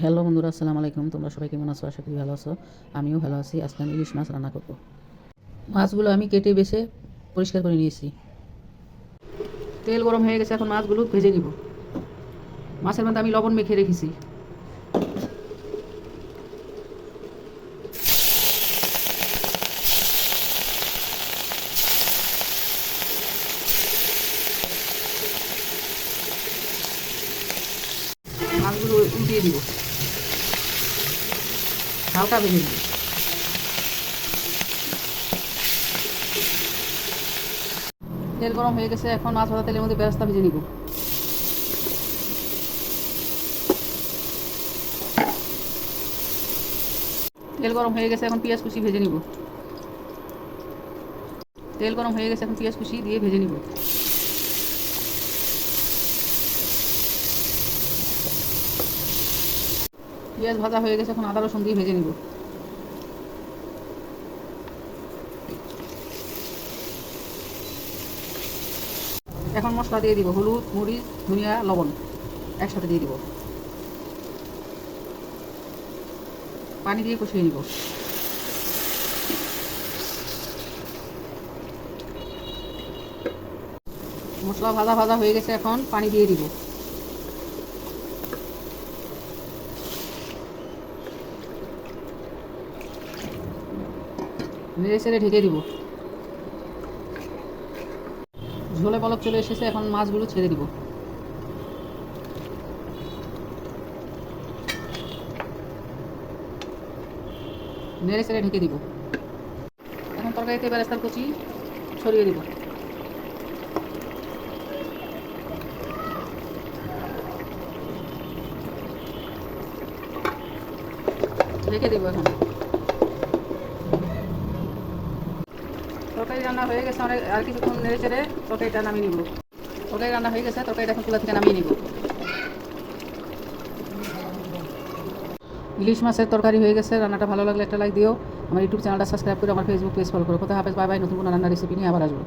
Hello বন্ধুরা, আসসালামু আলাইকুম। তোমরা সবাই কেমন আছো? আশা করি ভালো আছো। আমিও ভালো আছি। আজকে আমি ইলিশ মাছ রান্না করব। মাছগুলো আমি কেটে বেছে পরিষ্কার করে নিয়েছি। তেল গরম হয়ে গেছে, এখন মাছগুলো ভেজে নিব। মাছের মধ্যে আমি লবণ মেখে রেখেছি। মাছগুলো উল্টিয়ে দিব, হালকা ভেজে দিব। তেল গরম হয়ে গেছে, এখন মাছ ভাজা তেলের মধ্যে বেরেস্তা ভেজে নিব। তেল গরম হয়ে গেছে, এখন পেঁয়াজ কুচি ভেজে নিব। তেল গরম হয়ে গেছে, এখন পেঁয়াজ কুচি দিয়ে ভেজে নিব। পেঁয়াজ ভাজা হয়ে গেছে, এখন আদা রসুন দিয়ে ভেজে নিব। এখন মশলা দিয়ে দিব, হলুদ, মরিচ, ধনিয়া, লবণ একসাথে দিয়ে দিব। পানি দিয়ে কষিয়ে নিব। মশলা ভাজা ভাজা হয়ে গেছে, এখন পানি দিয়ে দিব। নেড়ে চেড়ে ঢেকে দিব। ঝোলে বলক চলে এসেছে, এখন মাছগুলো ছেড়ে দিব। নেড়ে চেড়ে ঢেকে দিব। এখন তরকারিতে বেরেস্তার কুচি ছড়িয়ে দিব। ঢেকে দিব। এখন তরকারি রান্না হয়ে গেছে, অনেক আর কিছুক্ষণ নেড়ে চেড়ে তরকারিটা নামিয়ে নিব। তরকারি রান্না হয়ে গেছে, তরকারিটা এখন চুলা থেকে নামিয়ে নিব। ইলিশ মাছের তরকারি হয়ে গেছে। রান্নাটা ভালো লাগলে একটা লাইক দিও। আমার ইউটিউব চ্যানেলটা সাবস্ক্রাইব করে আমার ফেসবুক পেজ ফলো করো। কোথায় হাফেজ, বাই বাই। নতুন কোনো রান্নার রেসিপি নিয়ে আবার আসবো।